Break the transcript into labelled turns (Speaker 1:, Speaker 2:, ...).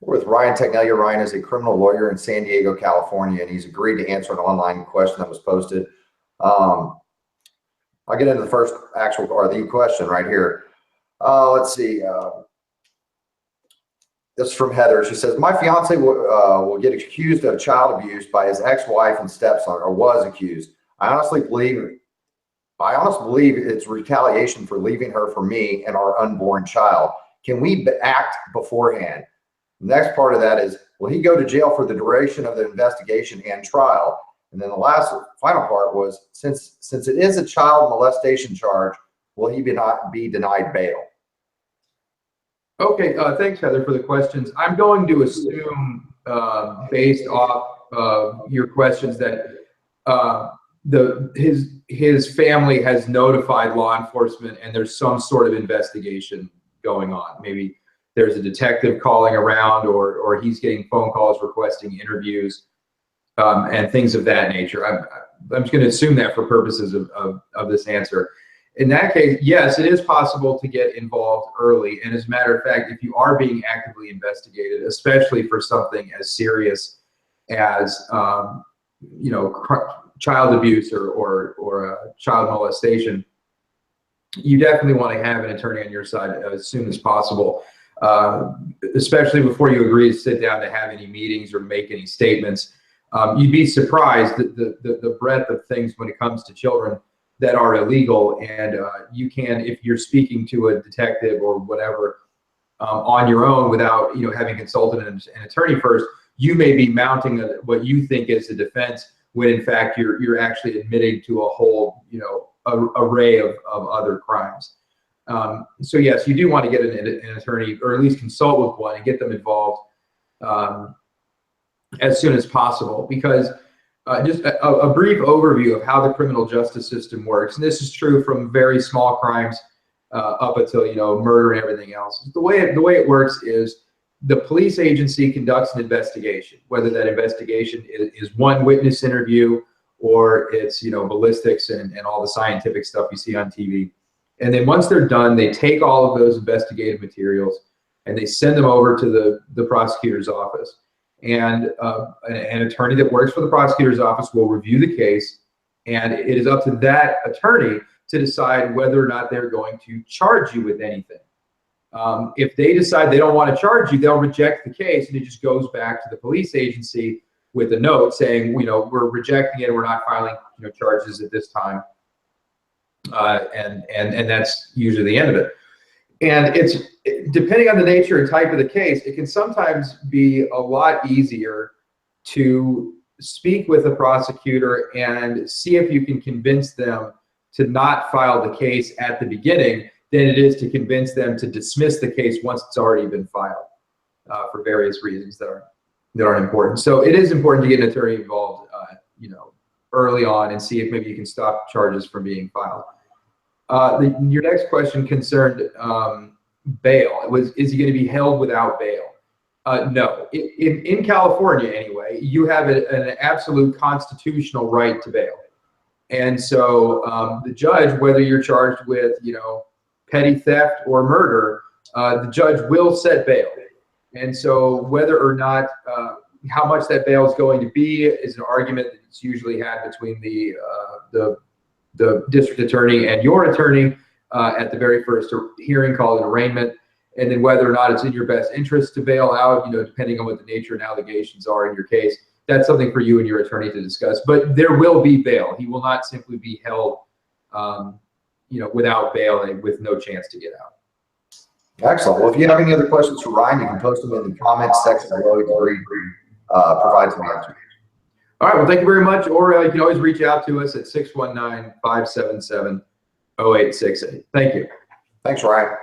Speaker 1: We're with Ryan Tegnelia. Ryan is a criminal lawyer in San Diego, California, and he's agreed to answer an online question that was posted. I'll get into the first the question right here. Let's see. This is from Heather. She says, my fiance will get accused of child abuse by his ex-wife and stepson, or was accused. I honestly believe it's retaliation for leaving her for me and our unborn child. Can we act beforehand? The next part of that is, will he go to jail for the duration of the investigation and trial? And then the final part was, since it is a child molestation charge, will he be denied bail?
Speaker 2: Okay, thanks, Heather, for the questions. I'm going to assume, based off your questions, that his family has notified law enforcement and there's some sort of investigation going on. Maybe there's a detective calling around, or he's getting phone calls requesting interviews and things of that nature. I'm just going to assume that for purposes of this answer. In that case, yes, it is possible to get involved early. And as a matter of fact, if you are being actively investigated, especially for something as serious as child abuse or child molestation, you definitely want to have an attorney on your side as soon as possible, especially before you agree to sit down to have any meetings or make any statements. You'd be surprised at the breadth of things when it comes to children that are illegal, and you can, if you're speaking to a detective or whatever on your own without having consulted an attorney first, you may be mounting what you think is a defense when in fact you're actually admitting to a whole array of other crimes. So yes, you do want to get an attorney, or at least consult with one and get them involved as soon as possible, because just a brief overview of how the criminal justice system works, and this is true from very small crimes up until murder and everything else. The way it works is the police agency conducts an investigation, whether that investigation is one witness interview or it's ballistics and all the scientific stuff you see on TV. And then once they're done, they take all of those investigative materials and they send them over to the prosecutor's office. And an attorney that works for the prosecutor's office will review the case, and it is up to that attorney to decide whether or not they're going to charge you with anything. If they decide they don't want to charge you, they'll reject the case, and it just goes back to the police agency with a note saying, we're rejecting it, we're not filing charges at this time, and that's usually the end of it. And it's depending on the nature and type of the case, it can sometimes be a lot easier to speak with a prosecutor and see if you can convince them to not file the case at the beginning than it is to convince them to dismiss the case once it's already been filed for various reasons that aren't important. So it is important to get an attorney involved, early on, and see if maybe you can stop charges from being filed. Your next question concerned bail. Is he going to be held without bail? No. In California, anyway, you have an absolute constitutional right to bail. And so the judge, whether you're charged with, petty theft or murder, the judge will set bail. And so whether or not, how much that bail is going to be is an argument that's usually had between the district attorney and your attorney at the very first hearing, called an arraignment, and then whether or not it's in your best interest to bail out, depending on what the nature and allegations are in your case. That's something for you and your attorney to discuss, but there will be bail. He will not simply be held, without bail and with no chance to get out.
Speaker 1: Excellent. Well, if you have any other questions for Ryan, you can post them in the comments section below. He provide some answers.
Speaker 2: All right, well, thank you very much. Or you can always reach out to us at 619-577-0868. Thank you.
Speaker 1: Thanks, Ryan.